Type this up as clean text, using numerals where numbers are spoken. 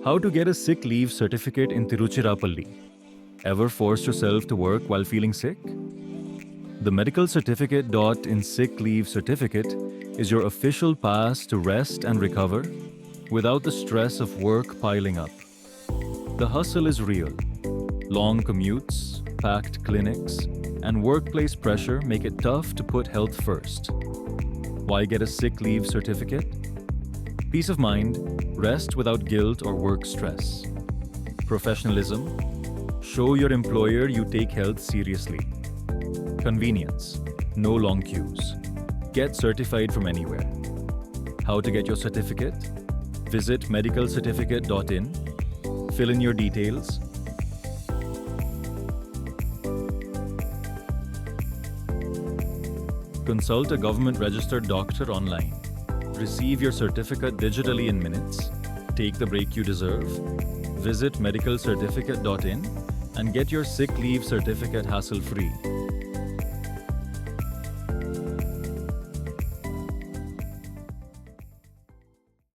How to get a sick leave certificate in Tiruchirappalli? Ever forced yourself to work while feeling sick? The medical certificate in sick leave certificate is your official pass to rest and recover without the stress of work piling up. The hustle is real. Long commutes, packed clinics, and workplace pressure make it tough to put health first. Why get a sick leave certificate? Peace of mind, rest without guilt or work stress. Professionalism, show your employer you take health seriously. Convenience, no long queues. Get certified from anywhere. How to get your certificate? Visit medicalcertificate.in, fill in your details, consult a government-registered doctor online. Receive your certificate digitally in minutes. Take the break you deserve. Visit medicalcertificate.in and get your sick leave certificate hassle-free.